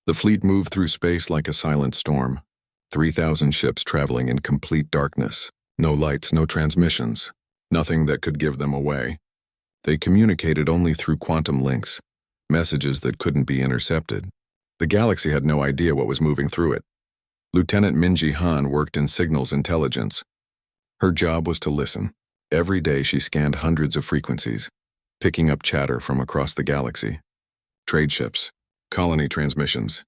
The fleet moved through space like a silent storm. 3,000 ships traveling in complete darkness. No lights, no transmissions. Nothing that could give them away. They communicated only through quantum links, messages that couldn't be intercepted. The galaxy had no idea what was moving through it. Lieutenant Minji Han worked in signals intelligence. Her job was to listen. Every day she scanned hundreds of frequencies, picking up chatter from across the galaxy. Trade ships, colony transmissions,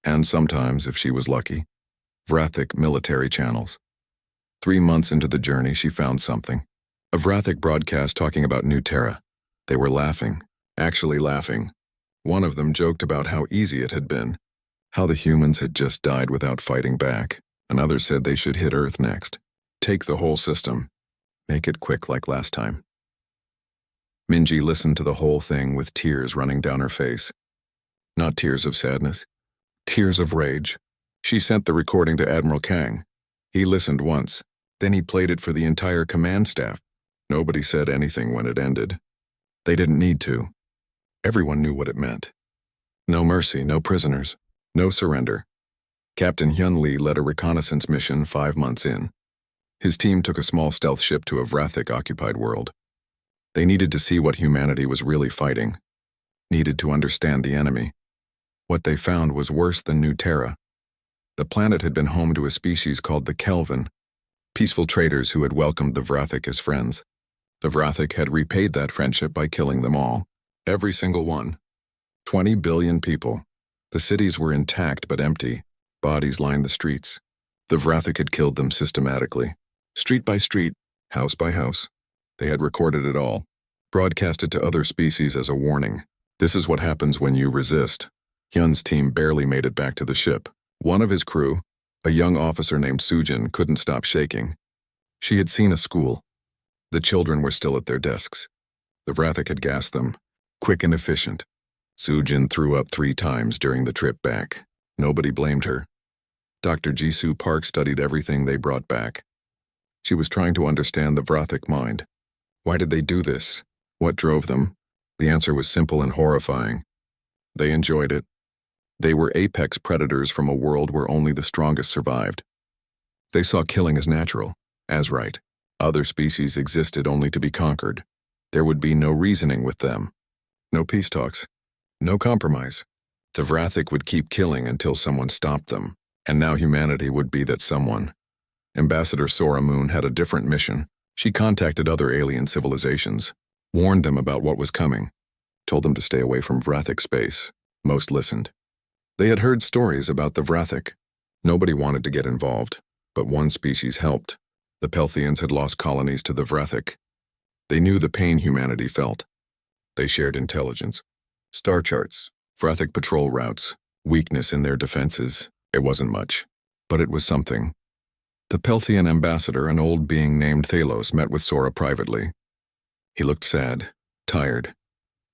and sometimes, if she was lucky, Vrathic military channels. 3 months into the journey, she found something. A Vrathic broadcast talking about New Terra. They were laughing, actually laughing. One of them joked about how easy it had been, how the humans had just died without fighting back. Another said they should hit Earth next. Take the whole system. Make it quick like last time. Minji listened to the whole thing with tears running down her face. Not tears of sadness, tears of rage. She sent the recording to Admiral Kang. He listened once, then he played it for the entire command staff. Nobody said anything when it ended. They didn't need to. Everyone knew what it meant. No mercy, no prisoners, no surrender. Captain Hyun Lee led a reconnaissance mission 5 months in. His team took a small stealth ship to a Vrathic-occupied world. They needed to see what humanity was really fighting. Needed to understand the enemy. What they found was worse than New Terra. The planet had been home to a species called the Kelvin, peaceful traders who had welcomed the Vrathic as friends. The Vrathic had repaid that friendship by killing them all. Every single one. 20 billion people. The cities were intact but empty. Bodies lined the streets. The Vrathic had killed them systematically. Street by street, house by house. They had recorded it all, broadcast it to other species as a warning. This is what happens when you resist. Hyun's team barely made it back to the ship. One of his crew, a young officer named Sujin, couldn't stop shaking. She had seen a school. The children were still at their desks. The Vrathic had gassed them, quick and efficient. Sujin threw up 3 times during the trip back. Nobody blamed her. Dr. Jisoo Park studied everything they brought back. She was trying to understand the Vrathic mind. Why did they do this? What drove them? The answer was simple and horrifying. They enjoyed it. They were apex predators from a world where only the strongest survived. They saw killing as natural, as right. Other species existed only to be conquered. There would be no reasoning with them. No peace talks. No compromise. The Vrathic would keep killing until someone stopped them, and now humanity would be that someone. Ambassador Sora Moon had a different mission. She contacted other alien civilizations, warned them about what was coming, told them to stay away from Vrathic space. Most listened. They had heard stories about the Vrathic. Nobody wanted to get involved, but one species helped. The Pelthians had lost colonies to the Vrathic. They knew the pain humanity felt. They shared intelligence, star charts, Vrathic patrol routes, weakness in their defenses. It wasn't much, but it was something. The Pelthian ambassador, an old being named Thalos, met with Sora privately. He looked sad, tired.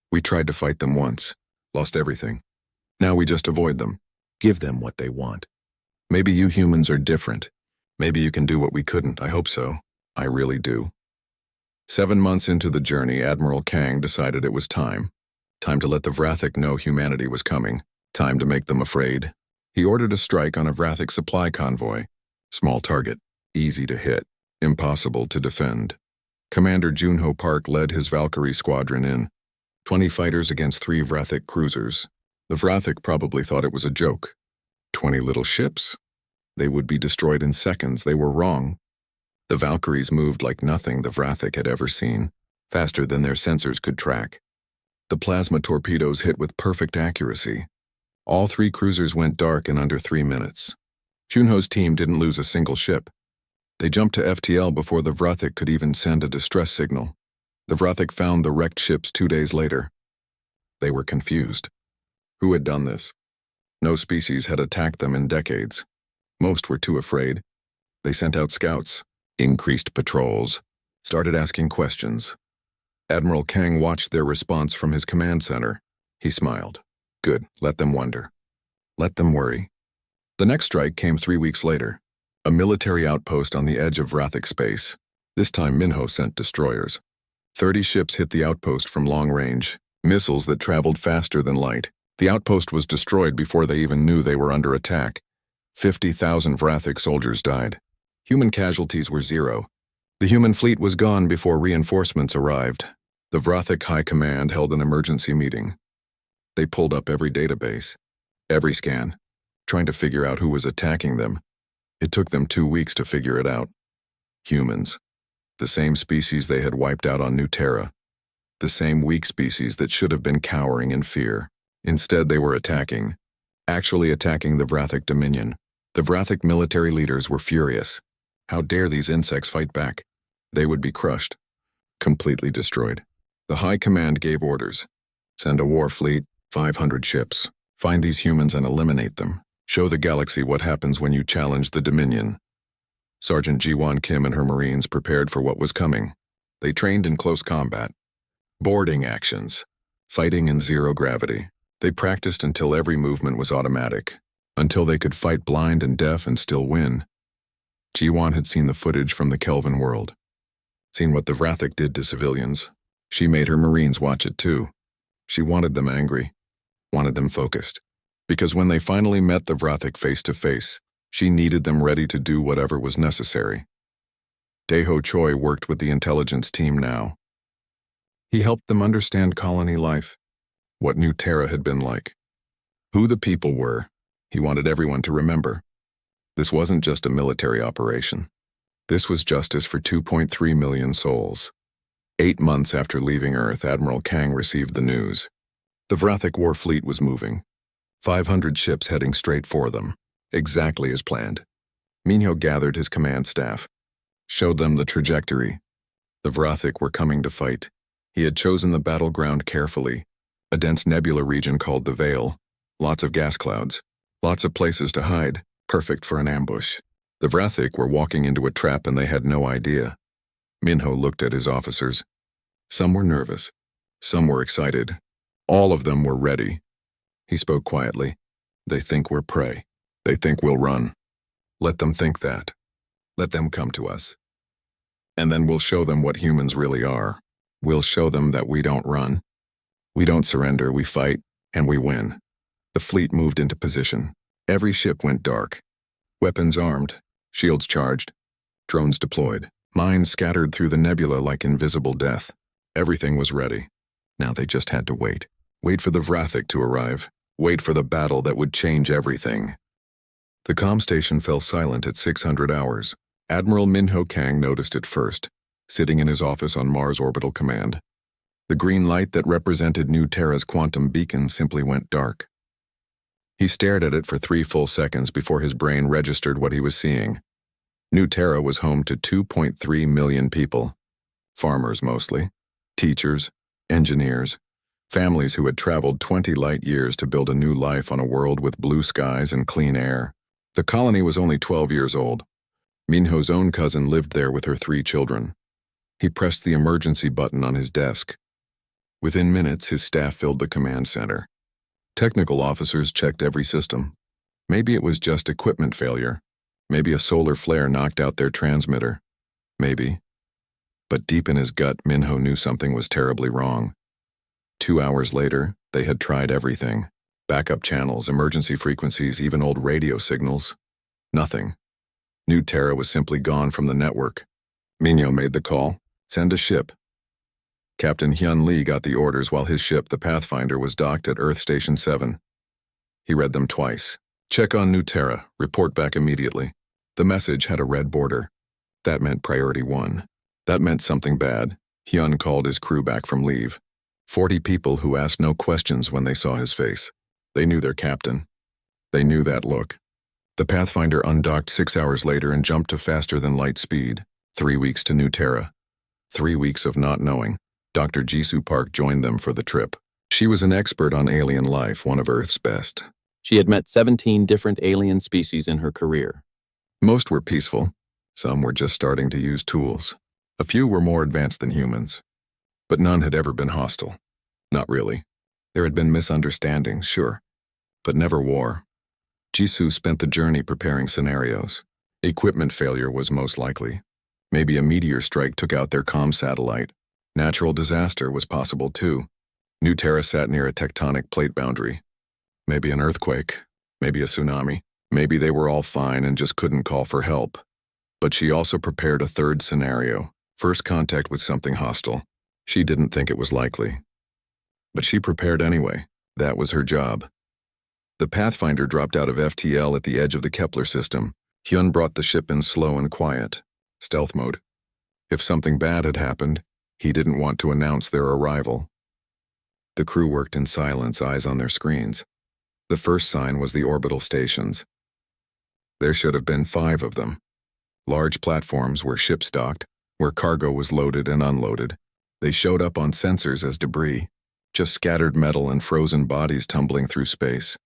We tried to fight them once, lost everything. Now we just avoid them, give them what they want. Maybe you humans are different. Maybe you can do what we couldn't. I hope so. I really do. 7 months into the journey, Admiral Kang decided it was time. Time to let the Vrathic know humanity was coming. Time to make them afraid. He ordered a strike on a Vrathic supply convoy. Small target, easy to hit, impossible to defend. Commander Junho Park led his Valkyrie squadron in. 20 fighters against 3 Vrathic cruisers. The Vrathic probably thought it was a joke. 20 little ships? They would be destroyed in seconds. They were wrong. The Valkyries moved like nothing the Vrathic had ever seen, faster than their sensors could track. The plasma torpedoes hit with perfect accuracy. All 3 cruisers went dark in under 3 minutes. Junho's team didn't lose a single ship. They jumped to FTL before the Vrathic could even send a distress signal. The Vrathic found the wrecked ships 2 days later. They were confused. Who had done this? No species had attacked them in decades. Most were too afraid. They sent out scouts, increased patrols, started asking questions. Admiral Kang watched their response from his command center. He smiled. Good, let them wonder. Let them worry. The next strike came 3 weeks later. A military outpost on the edge of Vrathic space. This time Minho sent destroyers. 30 ships hit the outpost from long range, missiles that traveled faster than light. The outpost was destroyed before they even knew they were under attack. 50,000 Vrathic soldiers died. Human casualties were 0. The human fleet was gone before reinforcements arrived. The Vrathic High Command held an emergency meeting. They pulled up every database, every scan, trying to figure out who was attacking them. It took them 2 weeks to figure it out. Humans. The same species they had wiped out on New Terra. The same weak species that should have been cowering in fear. Instead, they were actually attacking the Vrathic Dominion. The Vrathic military leaders were furious. How dare these insects fight back? They would be crushed, completely destroyed. The High Command gave orders. Send a war fleet, 500 ships. Find these humans and eliminate them. Show the galaxy what happens when you challenge the Dominion. Sergeant Jiwon Kim and her Marines prepared for what was coming. They trained in close combat. Boarding actions. Fighting in zero gravity. They practiced until every movement was automatic. Until they could fight blind and deaf and still win. Jiwon had seen the footage from the Kelvin world. Seen what the Vrathic did to civilians. She made her Marines watch it too. She wanted them angry. Wanted them focused. Because when they finally met the Vrathic face to face, she needed them ready to do whatever was necessary. Daeho Choi worked with the intelligence team now. He helped them understand colony life, what New Terra had been like, who the people were. He wanted everyone to remember. This wasn't just a military operation. This was justice for 2.3 million souls. 8 months after leaving Earth, Admiral Kang received the news. The Vrathic war fleet was moving. 500 ships heading straight for them, exactly as planned. Minho gathered his command staff, showed them the trajectory. The Vrathic were coming to fight. He had chosen the battleground carefully, a dense nebula region called the Veil, lots of gas clouds, lots of places to hide, perfect for an ambush. The Vrathic were walking into a trap and they had no idea. Minho looked at his officers. Some were nervous, some were excited. All of them were ready. He spoke quietly. They think we're prey. They think we'll run. Let them think that. Let them come to us. And then we'll show them what humans really are. We'll show them that we don't run. We don't surrender, we fight, and we win. The fleet moved into position. Every ship went dark. Weapons armed, shields charged, drones deployed, mines scattered through the nebula like invisible death. Everything was ready. Now they just had to wait. Wait for the Vrathic to arrive. Wait for the battle that would change everything. The comm station fell silent at 600 hours. Admiral Minho Kang noticed it first, sitting in his office on Mars Orbital Command. The green light that represented New Terra's quantum beacon simply went dark. He stared at it for 3 full seconds before his brain registered what he was seeing. New Terra was home to 2.3 million people. Farmers mostly, teachers, engineers, families who had traveled 20 light years to build a new life on a world with blue skies and clean air. The colony was only 12 years old. Minho's own cousin lived there with her 3 children. He pressed the emergency button on his desk. Within minutes, his staff filled the command center. Technical officers checked every system. Maybe it was just equipment failure. Maybe a solar flare knocked out their transmitter. Maybe. But deep in his gut, Minho knew something was terribly wrong. 2 hours later, they had tried everything. Backup channels, emergency frequencies, even old radio signals. Nothing. New Terra was simply gone from the network. Minho made the call. Send a ship. Captain Hyun Lee got the orders while his ship, the Pathfinder, was docked at Earth Station 7. He read them twice. Check on New Terra. Report back immediately. The message had a red border. That meant priority 1. That meant something bad. Hyun called his crew back from leave. 40 people who asked no questions when they saw his face. They knew their captain. They knew that look. The Pathfinder undocked 6 hours later and jumped to faster than light speed. 3 weeks to New Terra. 3 weeks of not knowing. Dr. Jisoo Park joined them for the trip. She was an expert on alien life, one of Earth's best. She had met 17 different alien species in her career. Most were peaceful. Some were just starting to use tools. A few were more advanced than humans. But none had ever been hostile. Not really. There had been misunderstandings, sure. But never war. Jisoo spent the journey preparing scenarios. Equipment failure was most likely. Maybe a meteor strike took out their comm satellite. Natural disaster was possible too. New Terra sat near a tectonic plate boundary. Maybe an earthquake. Maybe a tsunami. Maybe they were all fine and just couldn't call for help. But she also prepared a third scenario. First contact with something hostile. She didn't think it was likely. But she prepared anyway. That was her job. The Pathfinder dropped out of FTL at the edge of the Kepler system. Hyun brought the ship in slow and quiet. Stealth mode. If something bad had happened, he didn't want to announce their arrival. The crew worked in silence, eyes on their screens. The first sign was the orbital stations. There should have been 5 of them. Large platforms where ships docked, where cargo was loaded and unloaded. They showed up on sensors as debris, just scattered metal and frozen bodies tumbling through space.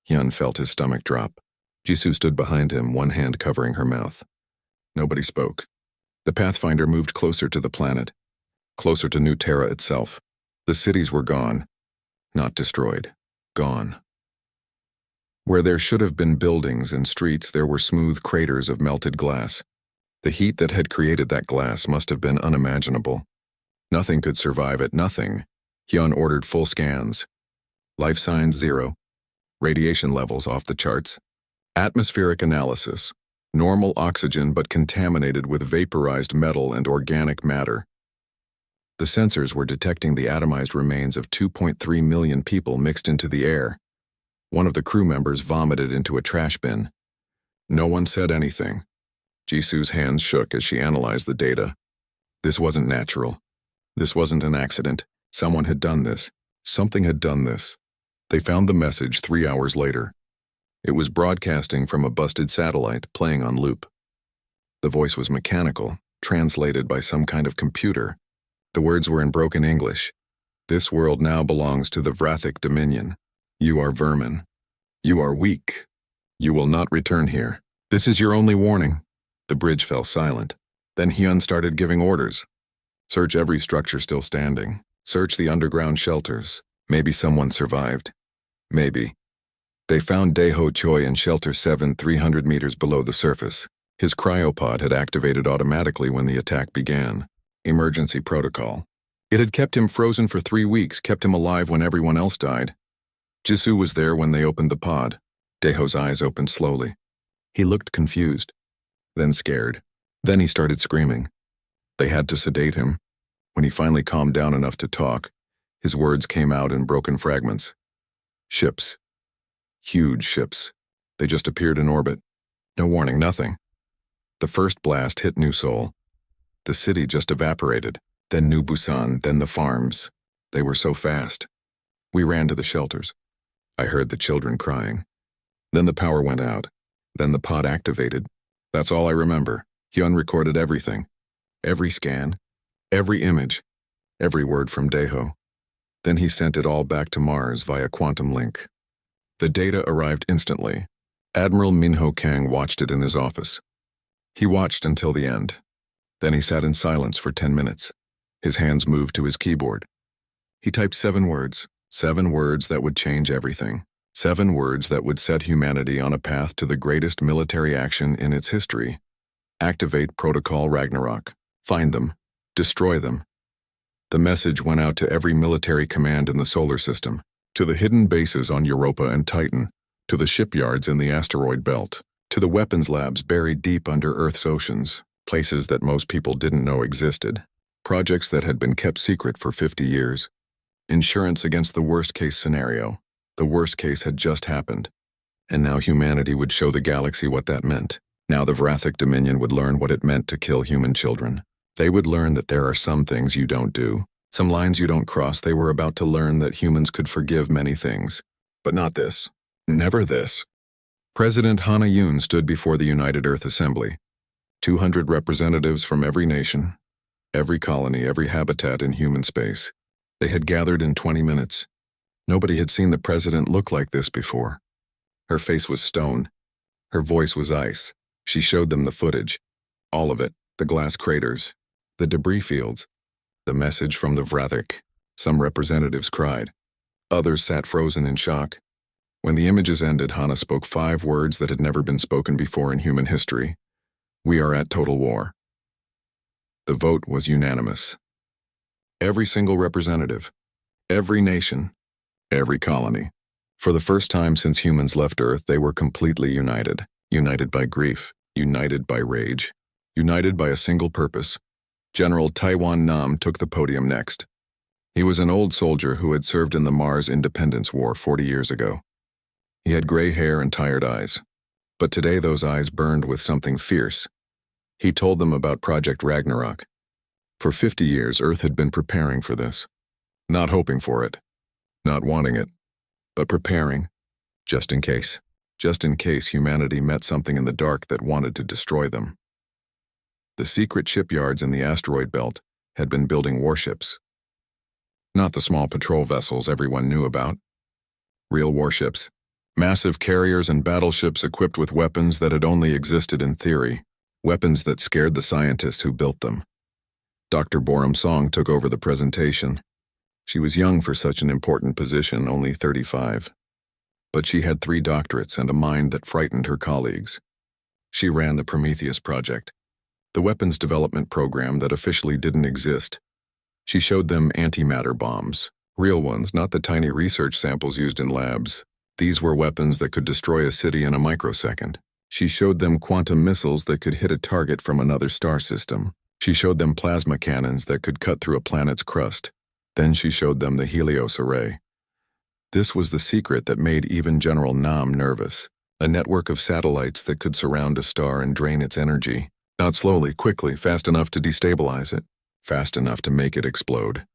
Hyun felt his stomach drop. Jisoo stood behind him, one hand covering her mouth. Nobody spoke. The Pathfinder moved closer to the planet, closer to New Terra itself. The cities were gone. Not destroyed. Gone. Where there should have been buildings and streets, there were smooth craters of melted glass. The heat that had created that glass must have been unimaginable. Nothing could survive it, nothing. Hyun ordered full scans. Life signs 0. Radiation levels off the charts. Atmospheric analysis. Normal oxygen but contaminated with vaporized metal and organic matter. The sensors were detecting the atomized remains of 2.3 million people mixed into the air. One of the crew members vomited into a trash bin. No one said anything. Jisoo's hands shook as she analyzed the data. This wasn't natural. This wasn't an accident. Someone had done this. Something had done this. They found the message 3 hours later. It was broadcasting from a busted satellite, playing on loop. The voice was mechanical, translated by some kind of computer. The words were in broken English. This world now belongs to the Vrathic Dominion. You are vermin. You are weak. You will not return here. This is your only warning. The bridge fell silent. Then Hyun started giving orders. Search every structure still standing. Search the underground shelters. Maybe someone survived. Maybe. They found Daeho Choi in Shelter 7, 300 meters below the surface. His cryopod had activated automatically when the attack began. Emergency protocol. It had kept him frozen for 3 weeks, kept him alive when everyone else died. Jisoo was there when they opened the pod. Daeho's eyes opened slowly. He looked confused, then scared. Then he started screaming. They had to sedate him. When he finally calmed down enough to talk, his words came out in broken fragments. Ships. Huge ships. They just appeared in orbit. No warning, nothing. The first blast hit New Seoul. The city just evaporated. Then New Busan, then the farms. They were so fast. We ran to the shelters. I heard the children crying. Then the power went out. Then the pod activated. That's all I remember. Hyun recorded everything. Every scan. Every image. Every word from Daeho. Then he sent it all back to Mars via quantum link. The data arrived instantly. Admiral Minho Kang watched it in his office. He watched until the end. Then he sat in silence for 10 minutes. His hands moved to his keyboard. He typed 7 words. 7 words that would change everything. 7 words that would set humanity on a path to the greatest military action in its history. Activate Protocol Ragnarok. Find them. Destroy them. The message went out to every military command in the solar system, to the hidden bases on Europa and Titan, to the shipyards in the asteroid belt, to the weapons labs buried deep under Earth's oceans, places that most people didn't know existed, projects that had been kept secret for 50 years. Insurance against the worst-case scenario. The worst case had just happened. And now humanity would show the galaxy what that meant. Now the Vrathic Dominion would learn what it meant to kill human children. They would learn that there are some things you don't do, some lines you don't cross. They were about to learn that humans could forgive many things. But not this. Never this. President Hana Yoon stood before the United Earth Assembly. 200 representatives from every nation, every colony, every habitat in human space. They had gathered in 20 minutes. Nobody had seen the president look like this before. Her face was stone. Her voice was ice. She showed them the footage. All of it. The glass craters. The debris fields. The message from the Vrathic. Some representatives cried. Others sat frozen in shock. When the images ended, Hana spoke 5 words that had never been spoken before in human history. We are at total war. The vote was unanimous. Every single representative, every nation, every colony, For the first time since humans left Earth, they were completely united. United by grief, united by rage, united by a single purpose. General Taiwan Nam took the podium next. He was an old soldier who had served in the Mars Independence War 40 years ago. He had gray hair and tired eyes, but today those eyes burned with something fierce. He told them about Project Ragnarok. For 50 years, Earth had been preparing for this. Not hoping for it, not wanting it, but preparing, just in case. Just in case humanity met something in the dark that wanted to destroy them. The secret shipyards in the asteroid belt had been building warships. Not the small patrol vessels everyone knew about. Real warships. Massive carriers and battleships equipped with weapons that had only existed in theory. Weapons that scared the scientists who built them. Dr. Boram Song took over the presentation. She was young for such an important position, only 35. But she had 3 doctorates and a mind that frightened her colleagues. She ran the Prometheus Project, the weapons development program that officially didn't exist. She showed them antimatter bombs, real ones, not the tiny research samples used in labs. These were weapons that could destroy a city in a microsecond. She showed them quantum missiles that could hit a target from another star system. She showed them plasma cannons that could cut through a planet's crust. Then she showed them the Helios array. This was the secret that made even General Nam nervous. A network of satellites that could surround a star and drain its energy. Not slowly, quickly, fast enough to destabilize it. Fast enough to make it explode.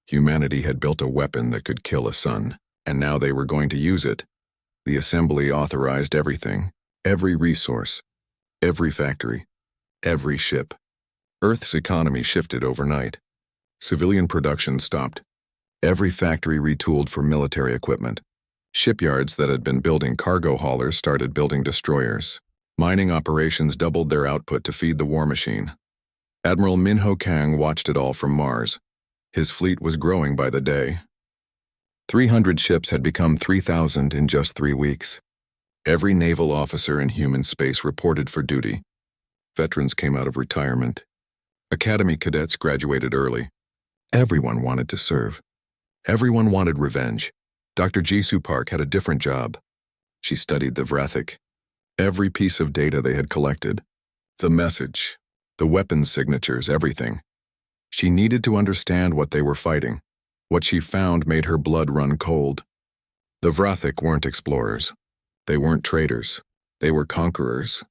Humanity had built a weapon that could kill a sun, and now they were going to use it. The assembly authorized everything. Every resource. Every factory. Every ship. Earth's economy shifted overnight. Civilian production stopped. Every factory retooled for military equipment. Shipyards that had been building cargo haulers started building destroyers. Mining operations doubled their output to feed the war machine. Admiral Min Ho Kang watched it all from Mars. His fleet was growing by the day. 300 ships had become 3,000 in just 3 weeks. Every naval officer in human space reported for duty. Veterans came out of retirement. Academy cadets graduated early. Everyone wanted to serve. Everyone wanted revenge. Dr. Jisoo Park had a different job. She studied the Vrathic. Every piece of data they had collected. The message. The weapons signatures, everything. She needed to understand what they were fighting. What she found made her blood run cold. The Vrathic weren't explorers. They weren't traders. They were conquerors.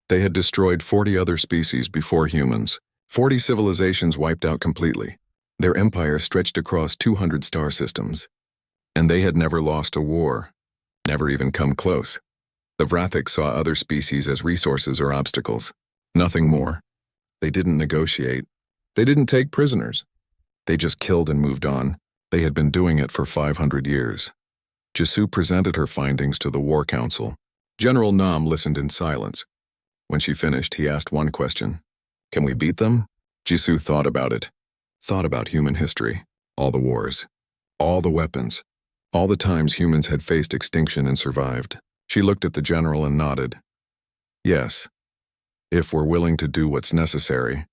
They had destroyed 40 other species before humans. 40 civilizations wiped out completely. Their empire stretched across 200 star systems. And they had never lost a war. Never even come close. The Vrathic saw other species as resources or obstacles. Nothing more. They didn't negotiate. They didn't take prisoners. They just killed and moved on. They had been doing it for 500 years. Jisoo presented her findings to the War Council. General Nam listened in silence. When she finished, he asked one question. Can we beat them? Jisoo thought about it. Thought about human history. All the wars. All the weapons. All the times humans had faced extinction and survived. She looked at the general and nodded. Yes. If we're willing to do what's necessary.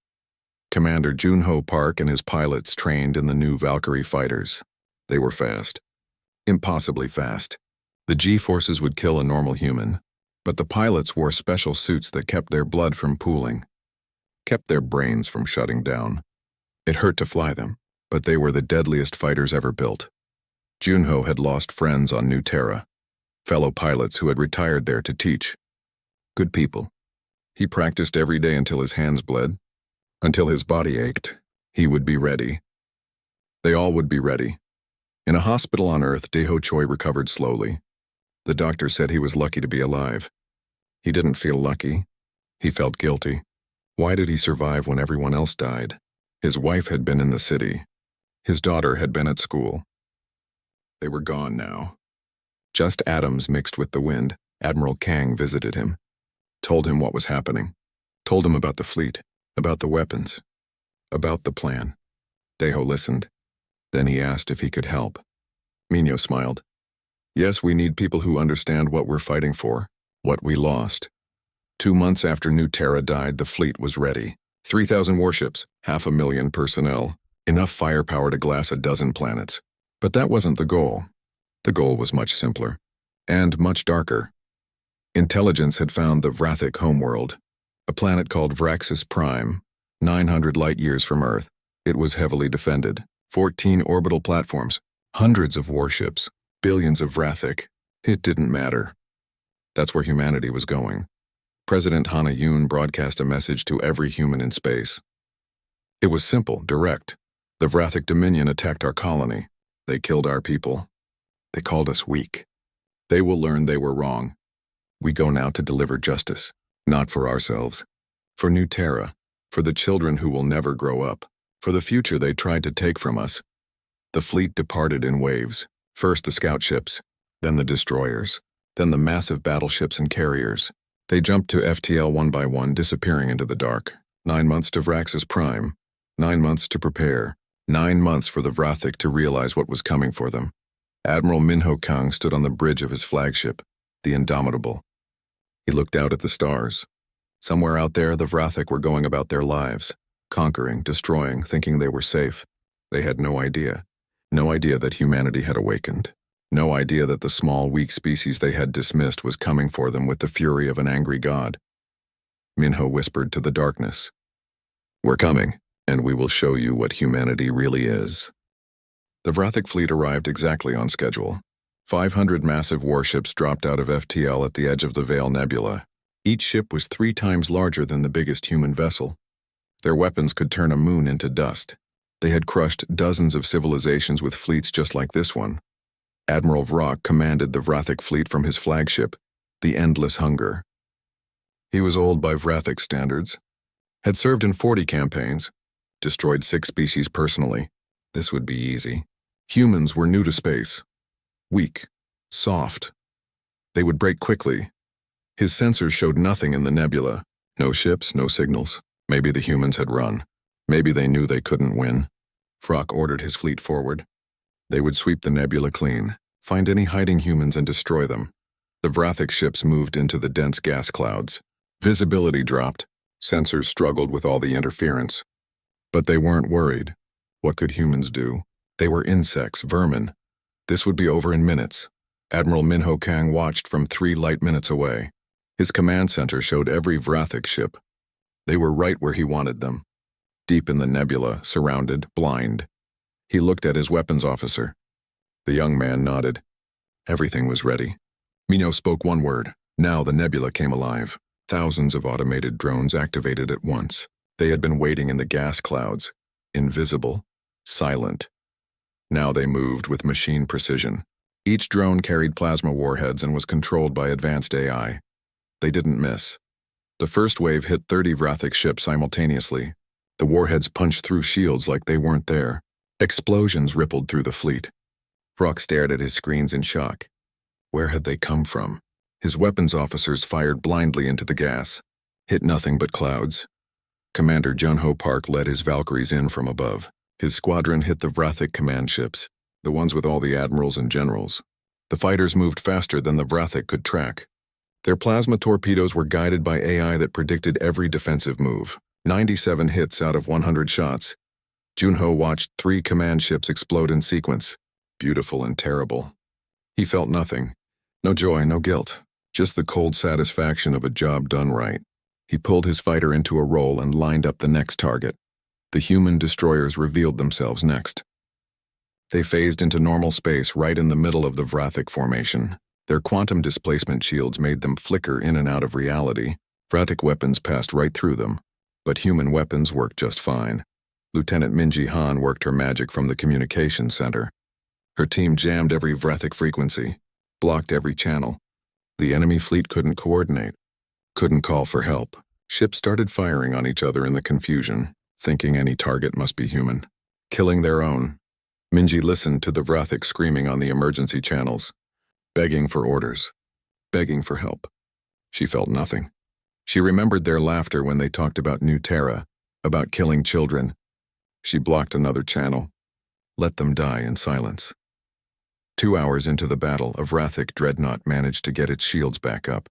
Commander Junho Park and his pilots trained in the new Valkyrie fighters. They were fast. Impossibly fast. The G-forces would kill a normal human, but the pilots wore special suits that kept their blood from pooling, kept their brains from shutting down. It hurt to fly them, but they were the deadliest fighters ever built. Junho had lost friends on New Terra, fellow pilots who had retired there to teach. Good people. He practiced every day until his hands bled, until his body ached. He would be ready. They all would be ready. In a hospital on Earth, Daeho Choi recovered slowly. The doctor said he was lucky to be alive. He didn't feel lucky. He felt guilty. Why did he survive when everyone else died? His wife had been in the city. His daughter had been at school. They were gone now. Just atoms mixed with the wind. Admiral Kang visited him. Told him what was happening. Told him about the fleet. About the weapons. About the plan. Daeho listened. Then he asked if he could help. Minyo smiled. Yes, we need people who understand what we're fighting for. What we lost. 2 months after New Terra died, the fleet was ready. 3,000 warships, 500,000 personnel, enough firepower to glass a dozen planets. But that wasn't the goal. The goal was much simpler, and much darker. Intelligence had found the Vrathic homeworld, a planet called Vraxis Prime, 900 light-years from Earth. It was heavily defended, 14 orbital platforms, hundreds of warships, billions of Vrathic. It didn't matter. That's where humanity was going. President Hana Yoon broadcast a message to every human in space. It was simple, direct. The Vrathic Dominion attacked our colony. They killed our people. They called us weak. They will learn they were wrong. We go now to deliver justice, not for ourselves. For New Terra, for the children who will never grow up, for the future they tried to take from us. The fleet departed in waves, first the scout ships, then the destroyers, then the massive battleships and carriers. They jumped to FTL one by one, disappearing into the dark. 9 months to Vraxis Prime, 9 months to prepare, 9 months for the Vrathic to realize what was coming for them. Admiral Minho Kang stood on the bridge of his flagship, the Indomitable. He looked out at the stars. Somewhere out there, the Vrathic were going about their lives, conquering, destroying, thinking they were safe. They had no idea that humanity had awakened. No idea that the small, weak species they had dismissed was coming for them with the fury of an angry god. Minho whispered to the darkness, "We're coming, and we will show you what humanity really is." The Vrathic fleet arrived exactly on schedule. 500 massive warships dropped out of FTL at the edge of the Veil Nebula. Each ship was 3 times larger than the biggest human vessel. Their weapons could turn a moon into dust. They had crushed dozens of civilizations with fleets just like this one. Admiral Vrock commanded the Vrathic fleet from his flagship, the Endless Hunger. He was old by Vrathic standards, had served in 40 campaigns, destroyed 6 species personally. This would be easy. Humans were new to space. Weak. Soft. They would break quickly. His sensors showed nothing in the nebula. No ships, no signals. Maybe the humans had run. Maybe they knew they couldn't win. Vrock ordered his fleet forward. They would sweep the nebula clean, find any hiding humans and destroy them. The Vrathic ships moved into the dense gas clouds. Visibility dropped. Sensors struggled with all the interference. But they weren't worried. What could humans do? They were insects, vermin. This would be over in minutes. Admiral Minho Kang watched from 3 light minutes away. His command center showed every Vrathic ship. They were right where he wanted them. Deep in the nebula, surrounded, blind. He looked at his weapons officer. The young man nodded. Everything was ready. Minho spoke one word. Now the nebula came alive. Thousands of automated drones activated at once. They had been waiting in the gas clouds, invisible, silent. Now they moved with machine precision. Each drone carried plasma warheads and was controlled by advanced AI. They didn't miss. The first wave hit 30 Vrathic ships simultaneously. The warheads punched through shields like they weren't there. Explosions rippled through the fleet. Vrock stared at his screens in shock. Where had they come from? His weapons officers fired blindly into the gas. Hit nothing but clouds. Commander Jun-Ho Park led his Valkyries in from above. His squadron hit the Vrathic command ships, the ones with all the admirals and generals. The fighters moved faster than the Vrathic could track. Their plasma torpedoes were guided by AI that predicted every defensive move. 97 hits out of 100 shots. Jun-Ho watched 3 command ships explode in sequence. Beautiful and terrible. He felt nothing. No joy, no guilt. Just the cold satisfaction of a job done right. He pulled his fighter into a roll and lined up the next target. The human destroyers revealed themselves next. They phased into normal space right in the middle of the Vrathic formation. Their quantum displacement shields made them flicker in and out of reality. Vrathic weapons passed right through them, but human weapons worked just fine. Lieutenant Minji Han worked her magic from the communications center. Her team jammed every Vrathic frequency, blocked every channel. The enemy fleet couldn't coordinate, couldn't call for help. Ships started firing on each other in the confusion, thinking any target must be human, killing their own. Minji listened to the Vrathic screaming on the emergency channels, begging for orders, begging for help. She felt nothing. She remembered their laughter when they talked about New Terra, about killing children. She blocked another channel, let them die in silence. 2 hours into the battle, a Vrathic dreadnought managed to get its shields back up.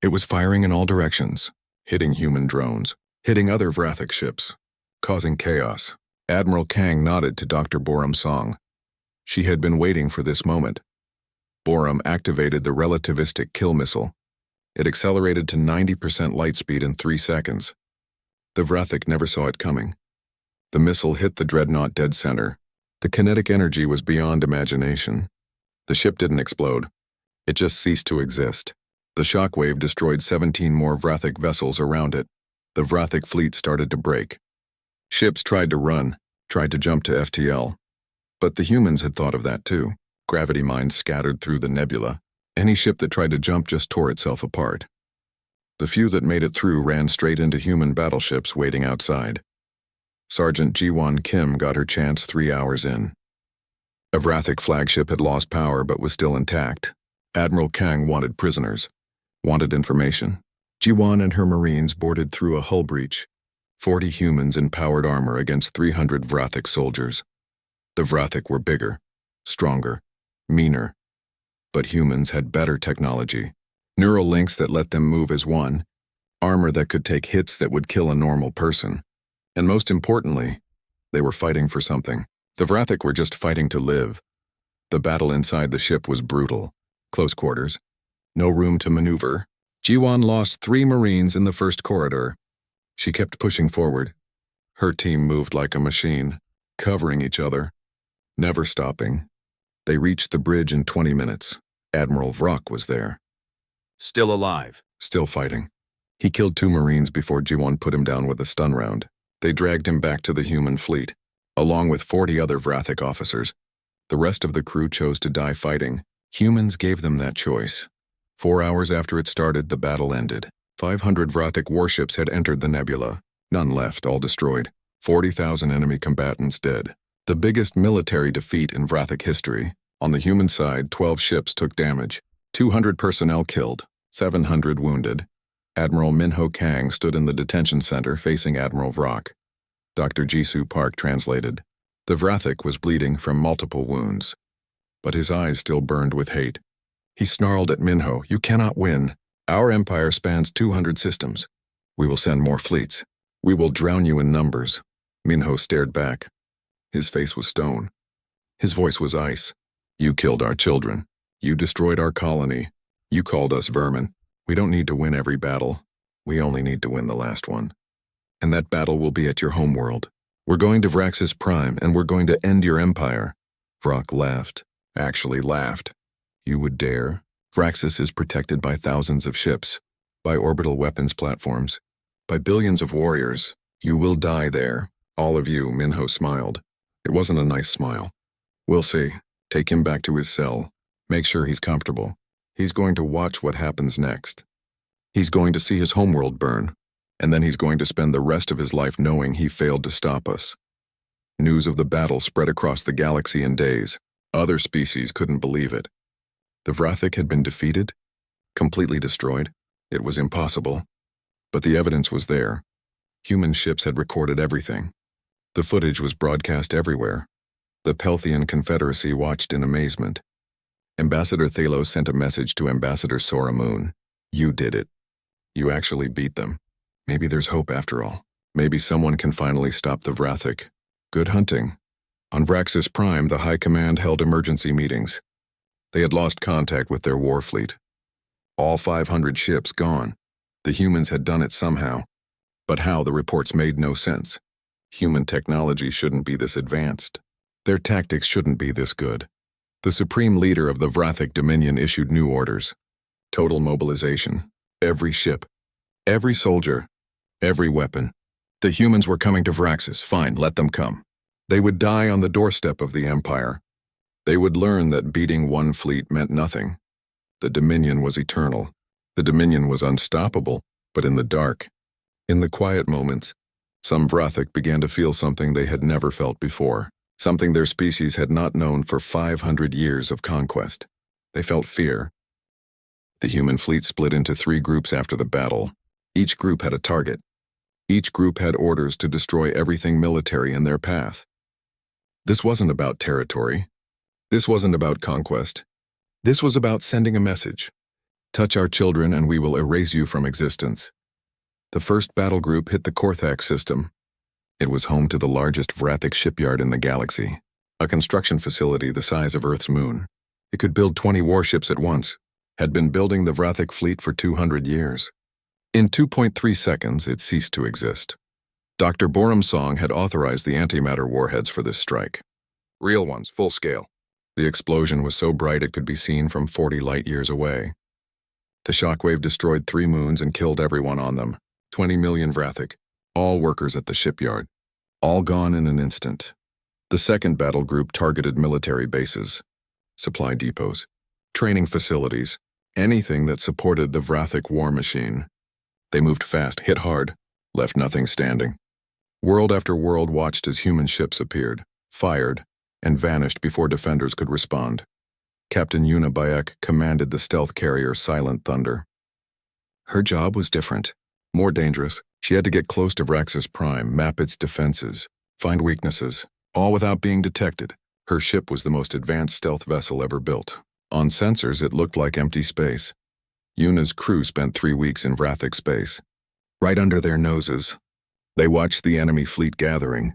It was firing in all directions, hitting human drones, hitting other Vrathic ships, causing chaos. Admiral Kang nodded to Dr. Boram Song. She had been waiting for this moment. Borum activated the relativistic kill missile. It accelerated to 90% light speed in 3 seconds. The Vrathic never saw it coming. The missile hit the dreadnought dead center. The kinetic energy was beyond imagination. The ship didn't explode. It just ceased to exist. The shockwave destroyed 17 more Vrathic vessels around it. The Vrathic fleet started to break. Ships tried to run, tried to jump to FTL. But the humans had thought of that too. Gravity mines scattered through the nebula. Any ship that tried to jump just tore itself apart. The few that made it through ran straight into human battleships waiting outside. Sergeant Jiwon Kim got her chance 3 hours in. A Vrathic flagship had lost power but was still intact. Admiral Kang wanted prisoners, wanted information. Jiwon and her Marines boarded through a hull breach. 40 humans in powered armor against 300 Vrathic soldiers. The Vrathic were bigger, stronger, meaner. But humans had better technology. Neural links that let them move as one. Armor that could take hits that would kill a normal person. And most importantly, they were fighting for something. The Vrathic were just fighting to live. The battle inside the ship was brutal. Close quarters. No room to maneuver. Jiwon lost 3 Marines in the first corridor. She kept pushing forward. Her team moved like a machine, covering each other, never stopping. They reached the bridge in 20 minutes. Admiral Vrock was there. Still alive. Still fighting. He killed 2 Marines before Jiwon put him down with a stun round. They dragged him back to the human fleet, along with 40 other Vrathic officers. The rest of the crew chose to die fighting. Humans gave them that choice. 4 hours after it started, the battle ended. 500 Vrathic warships had entered the nebula. None left, all destroyed. 40,000 enemy combatants dead. The biggest military defeat in Vrathic history. On the human side, 12 ships took damage. 200 personnel killed, 700 wounded. Admiral Minho Kang stood in the detention center facing Admiral Vrock. Dr. Jisoo Park translated. The Vrathic was bleeding from multiple wounds, but his eyes still burned with hate. He snarled at Minho, "You cannot win. Our empire spans 200 systems. We will send more fleets. We will drown you in numbers." Minho stared back. His face was stone. His voice was ice. "You killed our children. You destroyed our colony. You called us vermin. We don't need to win every battle. We only need to win the last one. And that battle will be at your homeworld. We're going to Vraxis Prime, and we're going to end your empire." Vrock laughed. Actually laughed. "You would dare? Vraxis is protected by thousands of ships, by orbital weapons platforms, by billions of warriors. You will die there. All of you," Minho smiled. It wasn't a nice smile. "We'll see. Take him back to his cell. Make sure he's comfortable. He's going to watch what happens next. He's going to see his homeworld burn, and then he's going to spend the rest of his life knowing he failed to stop us." News of the battle spread across the galaxy in days. Other species couldn't believe it. The Vrathic had been defeated, completely destroyed. It was impossible. But the evidence was there. Human ships had recorded everything. The footage was broadcast everywhere. The Pelthian Confederacy watched in amazement. Ambassador Thalos sent a message to Ambassador Sora Moon. "You did it. You actually beat them. Maybe there's hope after all. Maybe someone can finally stop the Vrathic. Good hunting." On Vraxis Prime, the High Command held emergency meetings. They had lost contact with their war fleet. All 500 ships gone. The humans had done it somehow. But how, the reports made no sense. Human technology shouldn't be this advanced. Their tactics shouldn't be this good. The supreme leader of the Vrathic Dominion issued new orders. Total mobilization. Every ship. Every soldier. Every weapon. The humans were coming to Vraxis. Fine, let them come. They would die on the doorstep of the Empire. They would learn that beating one fleet meant nothing. The Dominion was eternal. The Dominion was unstoppable, but in the dark. In the quiet moments, some Vrathic began to feel something they had never felt before. Something their species had not known for 500 years of conquest. They felt fear. The human fleet split into 3 groups after the battle. Each group had a target. Each group had orders to destroy everything military in their path. This wasn't about territory. This wasn't about conquest. This was about sending a message. Touch our children and we will erase you from existence. The first battle group hit the Korthak system. It was home to the largest Vrathic shipyard in the galaxy, a construction facility the size of Earth's moon. It could build 20 warships at once, had been building the Vrathic fleet for 200 years. In 2.3 seconds, it ceased to exist. Dr. Borumsong had authorized the antimatter warheads for this strike. Real ones, full scale. The explosion was so bright it could be seen from 40 light-years away. The shockwave destroyed 3 moons and killed everyone on them. 20 million Vrathic, all workers at the shipyard. All gone in an instant. The second battle group targeted military bases, supply depots, training facilities, anything that supported the Vrathic war machine. They moved fast, hit hard, left nothing standing. World after world watched as human ships appeared, fired, and vanished before defenders could respond. Captain Yuna Bayek commanded the stealth carrier Silent Thunder. Her job was different, more dangerous. She had to get close to Vraxis Prime, map its defenses, find weaknesses, all without being detected. Her ship was the most advanced stealth vessel ever built. On sensors, it looked like empty space. Yuna's crew spent 3 weeks in Vrathic space. Right under their noses, they watched the enemy fleet gathering,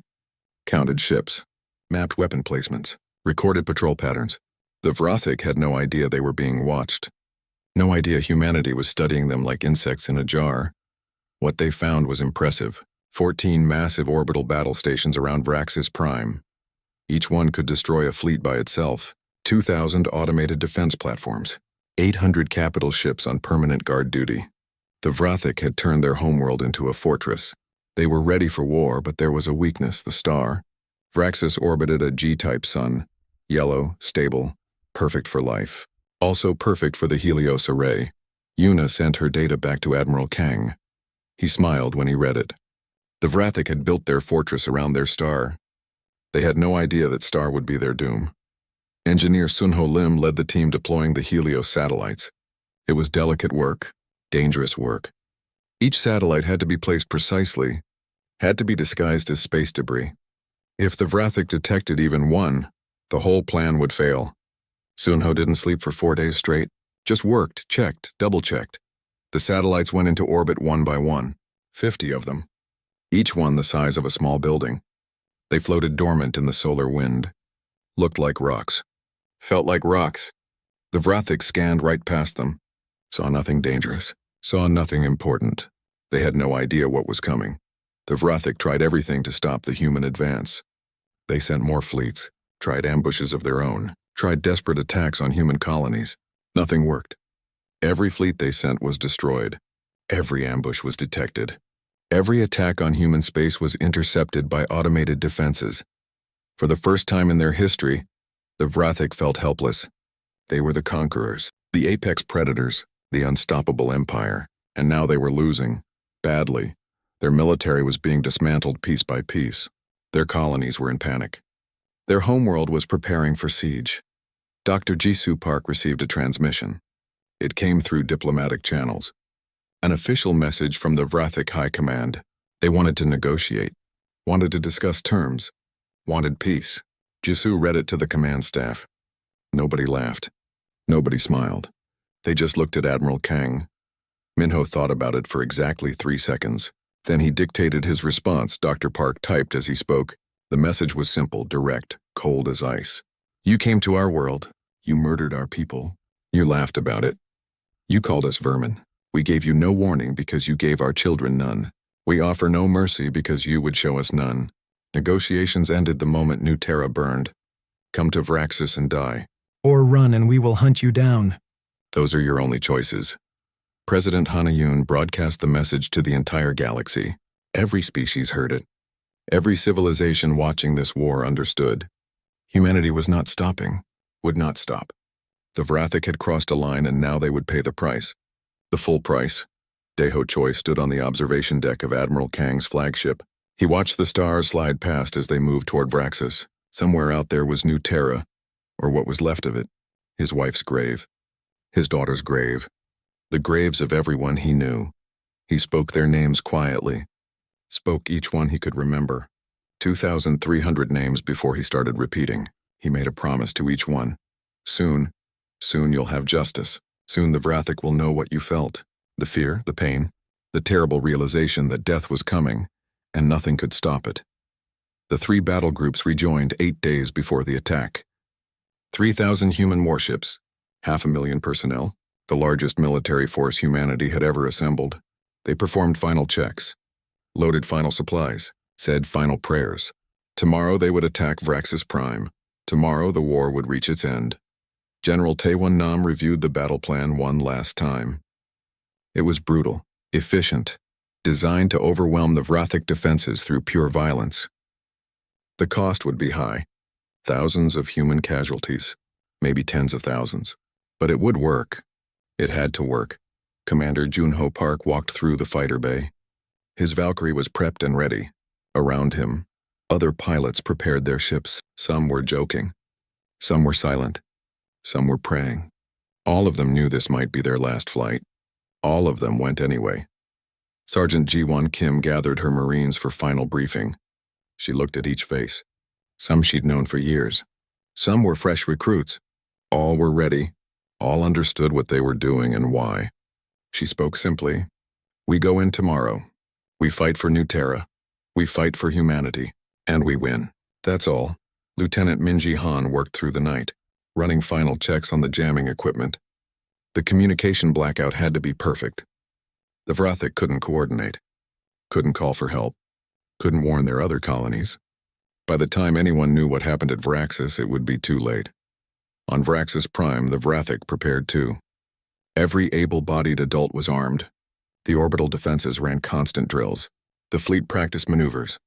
counted ships, mapped weapon placements, recorded patrol patterns. The Vrathic had no idea they were being watched. No idea humanity was studying them like insects in a jar. What they found was impressive. 14 massive orbital battle stations around Vraxis Prime. Each one could destroy a fleet by itself. 2,000 automated defense platforms. 800 capital ships on permanent guard duty. The Vrathic had turned their homeworld into a fortress. They were ready for war, but there was a weakness, the star. Vraxis orbited a G-type sun. Yellow, stable, perfect for life. Also perfect for the Helios array. Yuna sent her data back to Admiral Kang. He smiled when he read it. The Vrathic had built their fortress around their star. They had no idea that star would be their doom. Engineer Sunho Lim led the team deploying the Helios satellites. It was delicate work, dangerous work. Each satellite had to be placed precisely, had to be disguised as space debris. If the Vrathic detected even one, the whole plan would fail. Sunho didn't sleep for 4 days straight, just worked, checked, double-checked. The satellites went into orbit one by one, 50 of them, each one the size of a small building. They floated dormant in the solar wind, looked like rocks, felt like rocks. The Vrathic scanned right past them, saw nothing dangerous, saw nothing important. They had no idea what was coming. The Vrathic tried everything to stop the human advance. They sent more fleets, tried ambushes of their own, tried desperate attacks on human colonies. Nothing worked. Every fleet they sent was destroyed. Every ambush was detected. Every attack on human space was intercepted by automated defenses. For the first time in their history, the Vrathic felt helpless. They were the conquerors, the apex predators, the unstoppable empire, and now they were losing, badly. Their military was being dismantled piece by piece. Their colonies were in panic. Their homeworld was preparing for siege. Dr. Jisoo Park received a transmission. It came through diplomatic channels. An official message from the Vrathic High Command. They wanted to negotiate, wanted to discuss terms, wanted peace. Jisoo read it to the command staff. Nobody laughed. Nobody smiled. They just looked at Admiral Kang. Minho thought about it for exactly 3 seconds. Then he dictated his response. Dr. Park typed as he spoke. The message was simple, direct, cold as ice. You came to our world. You murdered our people. You laughed about it. You called us vermin. We gave you no warning because you gave our children none. We offer no mercy because you would show us none. Negotiations ended the moment New Terra burned. Come to Vraxis and die. Or run and we will hunt you down. Those are your only choices. President Hanayun broadcast the message to the entire galaxy. Every species heard it. Every civilization watching this war understood. Humanity was not stopping, would not stop. The Vrathic had crossed a line and now they would pay the price. The full price. Daeho Choi stood on the observation deck of Admiral Kang's flagship. He watched the stars slide past as they moved toward Vraxis. Somewhere out there was New Terra, or what was left of it. His wife's grave. His daughter's grave. The graves of everyone he knew. He spoke their names quietly. Spoke each one he could remember. 2,300 names before he started repeating. He made a promise to each one. Soon you'll have justice. Soon the Vrathic will know what you felt. The fear, the pain, the terrible realization that death was coming, and nothing could stop it. The 3 battle groups rejoined 8 days before the attack. 3,000 human warships, 500,000 personnel, the largest military force humanity had ever assembled. They performed final checks, loaded final supplies, said final prayers. Tomorrow they would attack Vraxis Prime. Tomorrow the war would reach its end. General Taewon Nam reviewed the battle plan one last time. It was brutal, efficient, designed to overwhelm the Vrathic defenses through pure violence. The cost would be high. Thousands of human casualties, maybe tens of thousands. But it would work. It had to work. Commander Junho Park walked through the fighter bay. His Valkyrie was prepped and ready. Around him, other pilots prepared their ships. Some were joking. Some were silent. Some were praying. All of them knew this might be their last flight. All of them went anyway. Sergeant Ji-won Kim gathered her Marines for final briefing. She looked at each face. Some she'd known for years. Some were fresh recruits. All were ready. All understood what they were doing and why. She spoke simply. We go in tomorrow. We fight for New Terra. We fight for humanity. And we win. That's all. Lieutenant Min Ji-han worked through the night, running final checks on the jamming equipment. The communication blackout had to be perfect. The Vrathic couldn't coordinate, couldn't call for help, couldn't warn their other colonies. By the time anyone knew what happened at Vraxis, it would be too late. On Vraxis Prime, the Vrathic prepared too. Every able-bodied adult was armed. The orbital defenses ran constant drills. The fleet practiced maneuvers.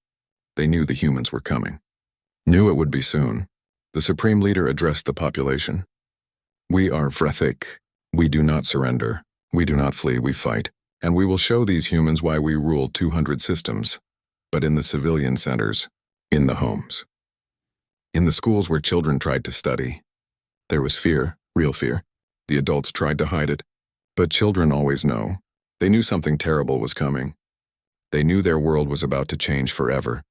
They knew the humans were coming. Knew it would be soon. The Supreme Leader addressed the population. We are Vrathic. We do not surrender. We do not flee, we fight. And we will show these humans why we rule 200 systems. But in the civilian centers, in the homes. In the schools where children tried to study. There was fear, real fear. The adults tried to hide it. But children always know. They knew something terrible was coming. They knew their world was about to change forever.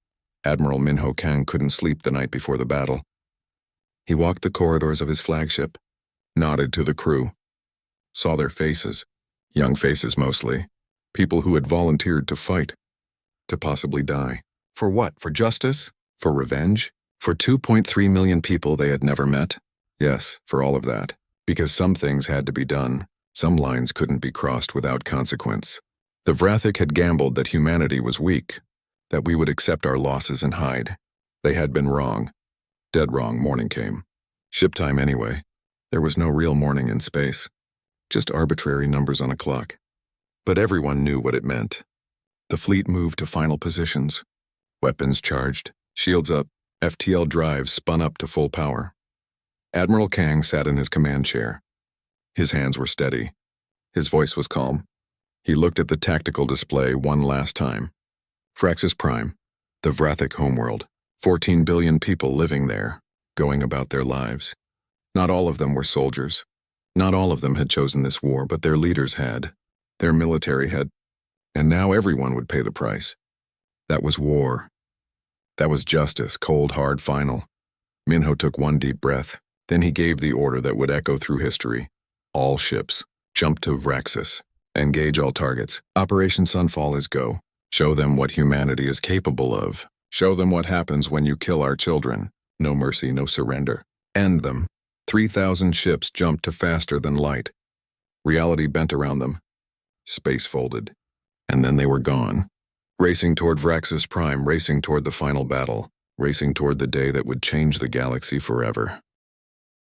Admiral Minho Kang couldn't sleep the night before the battle. He walked the corridors of his flagship, nodded to the crew, saw their faces, young faces mostly, people who had volunteered to fight, to possibly die. For what? For justice? For revenge? For 2.3 million people they had never met? Yes, for all of that. Because some things had to be done. Some lines couldn't be crossed without consequence. The Vrathic had gambled that humanity was weak, that we would accept our losses and hide. They had been wrong. Dead wrong. Morning came. Ship time anyway. There was no real morning in space. Just arbitrary numbers on a clock. But everyone knew what it meant. The fleet moved to final positions. Weapons charged, shields up, FTL drives spun up to full power. Admiral Kang sat in his command chair. His hands were steady. His voice was calm. He looked at the tactical display one last time. Vraxis Prime, the Vrathic homeworld. 14 billion people living there, going about their lives. Not all of them were soldiers. Not all of them had chosen this war, but their leaders had. Their military had. And now everyone would pay the price. That was war. That was justice, cold, hard, final. Minho took one deep breath. Then he gave the order that would echo through history. All ships, jump to Vraxis. Engage all targets. Operation Sunfall is go. Show them what humanity is capable of. Show them what happens when you kill our children. No mercy, no surrender. End them. 3,000 ships jumped to faster than light. Reality bent around them. Space folded. And then they were gone. Racing toward Vraxis Prime, racing toward the final battle. Racing toward the day that would change the galaxy forever.